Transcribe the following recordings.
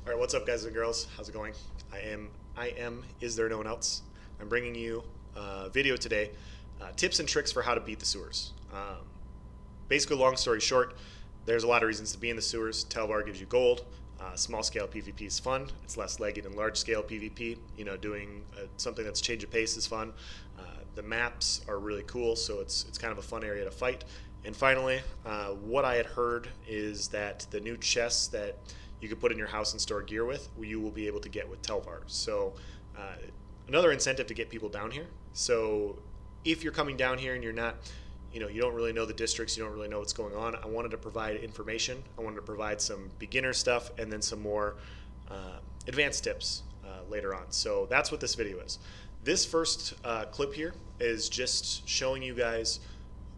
All right, what's up, guys and girls? How's it going? I am. Is there no one else? I'm bringing you a video today. Tips and tricks for how to beat the sewers. Basically, long story short, there's a lot of reasons to be in the sewers. Telvar gives you gold. Small scale PvP is fun. It's less leggy than large scale PvP. You know, doing something that's change of pace is fun. The maps are really cool, so it's kind of a fun area to fight. And finally, what I had heard is that the new chests that you can put in your house and store gear with, you will be able to get with Telvar. So another incentive to get people down here. So if you're coming down here and you're not, you don't really know the districts, you don't really know what's going on, I wanted to provide information. I wanted to provide some beginner stuff and then some more advanced tips later on. So that's what this video is. This first clip here is just showing you guys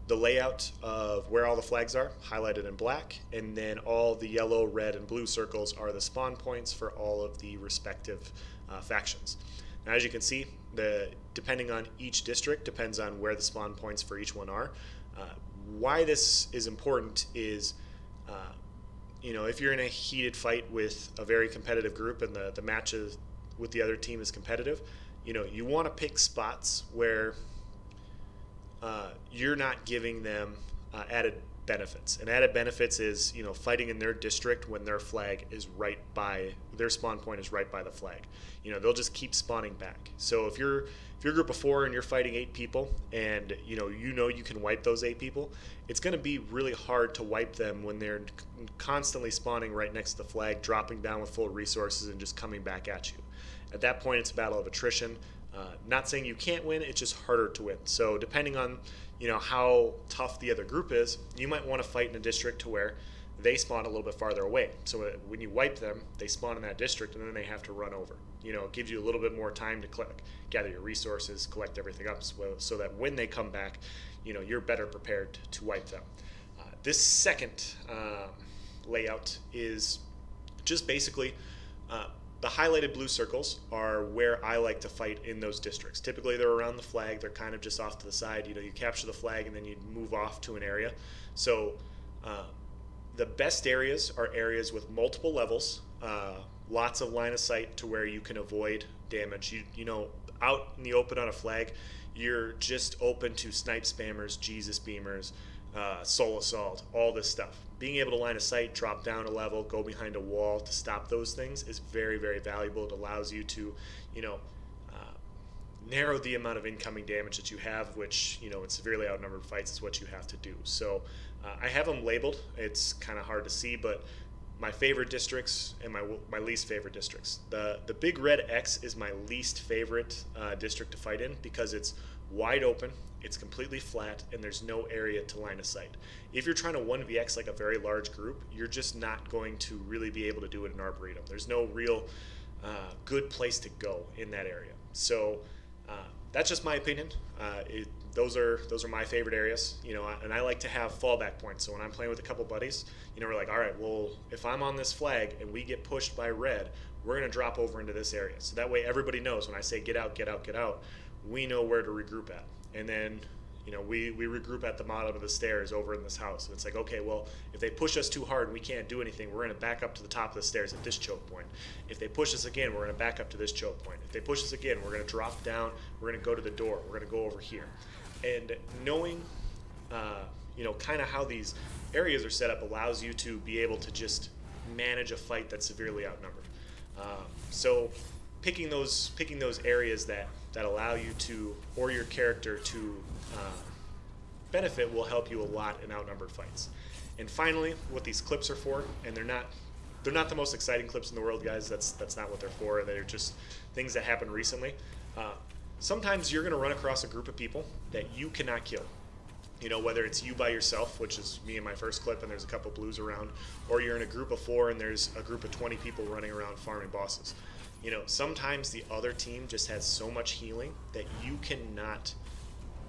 the layout of where all the flags are, highlighted in black, and then all the yellow, red, and blue circles are the spawn points for all of the respective factions. Now, as you can see, depending on each district, depends on where the spawn points for each one are. Why this is important is, if you're in a heated fight with a very competitive group and the matches with the other team is competitive, you want to pick spots where you're not giving them added benefits. And added benefits is, fighting in their district when their flag is right by, their spawn point is right by the flag. They'll just keep spawning back. So if you're a group of 4 and you're fighting 8 people and you can wipe those 8 people, it's going to be really hard to wipe them when they're constantly spawning right next to the flag, dropping down with full resources and just coming back at you. At that point, it's a battle of attrition. Not saying you can't win, it's just harder to win. So depending on how tough the other group is, you might want to fight in a district to where they spawn a little bit farther away. So when you wipe them, they spawn in that district and then they have to run over. It gives you a little bit more time to gather your resources, collect everything up, so that when they come back, you're better prepared to wipe them. This second layout is just basically the highlighted blue circles are where I like to fight in those districts. Typically they're around the flag, they're kind of just off to the side. You capture the flag and then you move off to an area. So the best areas are areas with multiple levels, lots of line of sight to where you can avoid damage. Out in the open on a flag, you're just open to snipe spammers, Jesus beamers, soul assault, all this stuff. Being able to line of sight, drop down a level, go behind a wall to stop those things is very, very valuable. It allows you to, narrow the amount of incoming damage that you have, which, in severely outnumbered fights is what you have to do. So I have them labeled. It's kind of hard to see, but my favorite districts and my least favorite districts. The big red X is my least favorite district to fight in because it's wide open, it's completely flat, and there's no area to line of sight. If you're trying to 1vx like a very large group, you're just not going to really be able to do it in Arboretum. There's no real good place to go in that area. So that's just my opinion. Those are my favorite areas, and I like to have fallback points. So when I'm playing with a couple buddies, we're like, all right, well, if I'm on this flag and we get pushed by red, we're going to drop over into this area. So that way everybody knows when I say get out, get out, get out, we know where to regroup at. And then, we regroup at the bottom of the stairs over in this house. And it's like, okay, well, if they push us too hard and we can't do anything, we're going to back up to the top of the stairs at this choke point. If they push us again, we're going to back up to this choke point. If they push us again, we're going to drop down, we're going to go to the door, we're going to go over here. And knowing, kind of how these areas are set up allows you to be able to just manage a fight that's severely outnumbered. So picking those areas that allow you to, or your character to benefit, will help you a lot in outnumbered fights. And finally, what these clips are for, and they're not the most exciting clips in the world, guys. That's not what they're for. They're just things that happened recently. Sometimes you're going to run across a group of people that you cannot kill. Whether it's you by yourself, which is me in my first clip, and there's a couple blues around, or you're in a group of 4 and there's a group of 20 people running around farming bosses. Sometimes the other team just has so much healing that you cannot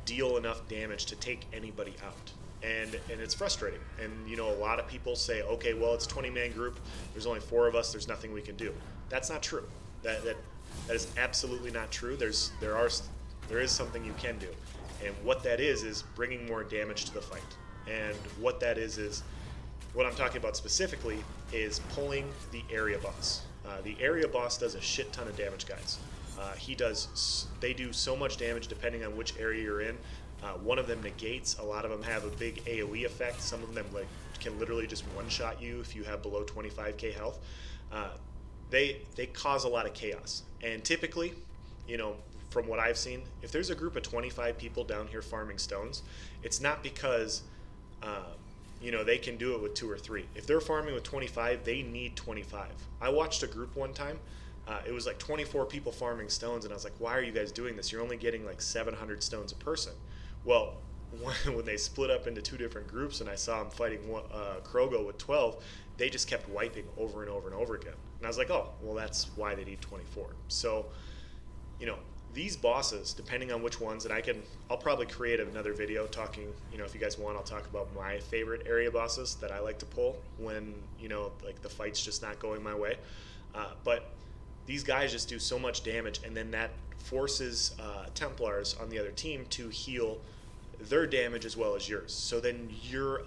deal enough damage to take anybody out. And it's frustrating. And, a lot of people say, okay, well, it's a 20-man group. There's only 4 of us. There's nothing we can do. That's not true. That is absolutely not true. There is something you can do. And what that is bringing more damage to the fight. And what that is what I'm talking about specifically is pulling the area boss. The area boss does a shit ton of damage, guys. They do so much damage depending on which area you're in. One of them negates. A lot of them have a big AoE effect. Some of them can literally just one-shot you if you have below 25k health. They cause a lot of chaos. And typically, from what I've seen, if there's a group of 25 people down here farming stones, it's not because they can do it with 2 or 3. If they're farming with 25, they need 25. I watched a group one time. It was like 24 people farming stones, and I was like, why are you guys doing this? You're only getting like 700 stones a person. Well, when they split up into 2 different groups and I saw them fighting Krogo with 12, they just kept wiping over and over and over again. And I was like, oh, well, that's why they need 24. So, these bosses, depending on which ones, and I'll probably create another video talking, if you guys want, I'll talk about my favorite area bosses that I like to pull when, like the fight's just not going my way. But these guys just do so much damage, and then that forces Templars on the other team to heal their damage as well as yours. So then your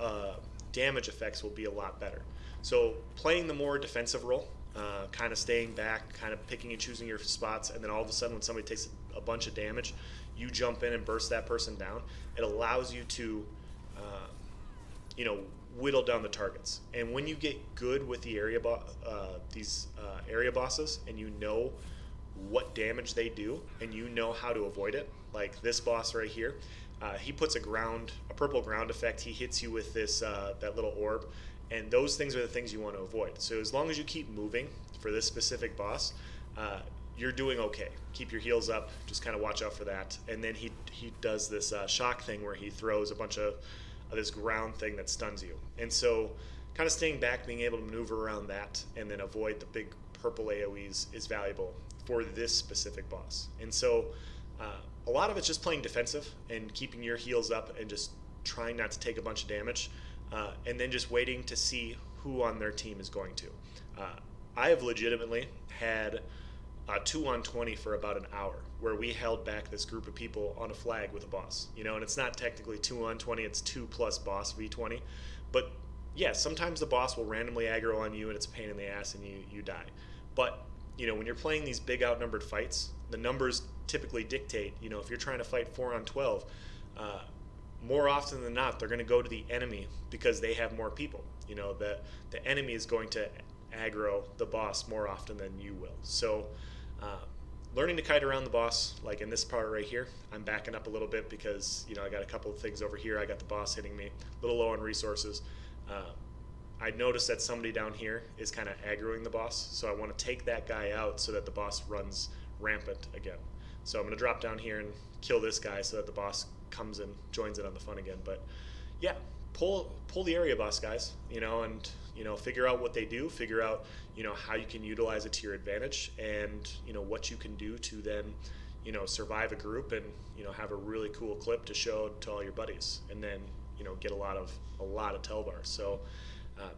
damage effects will be a lot better. So playing the more defensive role, kind of staying back, kind of picking and choosing your spots, and then all of a sudden when somebody takes a bunch of damage, you jump in and burst that person down. It allows you to, whittle down the targets. And when you get good with the area area bosses, and you know what damage they do, and you know how to avoid it, like this boss right here, he puts a purple ground effect. He hits you with this that little orb. And those things are the things you want to avoid. So as long as you keep moving for this specific boss, you're doing okay. Keep your heels up. Just kind of watch out for that. And then he does this shock thing where he throws a bunch of this ground thing that stuns you. And so kind of staying back, being able to maneuver around that, and then avoid the big purple AoEs is valuable for this specific boss. And so a lot of it's just playing defensive and keeping your heels up and just trying not to take a bunch of damage. And then just waiting to see who on their team is going to. I have legitimately had 2-on-20 for about an hour where we held back this group of people on a flag with a boss. And it's not technically 2-on-20, it's 2 plus boss V20. But yeah, sometimes the boss will randomly aggro on you and it's a pain in the ass and you die. But when you're playing these big outnumbered fights, the numbers typically dictate, if you're trying to fight 4-on-12, more often than not, they're going to go to the enemy because they have more people. The enemy is going to aggro the boss more often than you will. So learning to kite around the boss, like in this part right here, I'm backing up a little bit because, I got a couple of things over here. I got the boss hitting me, a little low on resources. I noticed that somebody down here is kind of aggroing the boss, so I want to take that guy out so that the boss runs rampant again. So I'm going to drop down here and kill this guy so that the boss comes and joins in on the fun again. But yeah, pull the area boss, guys, and figure out what they do, figure out how you can utilize it to your advantage, and what you can do to then survive a group and have a really cool clip to show to all your buddies, and then get a lot of Telvars. So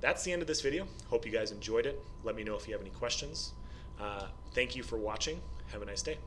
that's the end of this video. Hope you guys enjoyed it. Let me know if you have any questions. Thank you for watching. Have a nice day.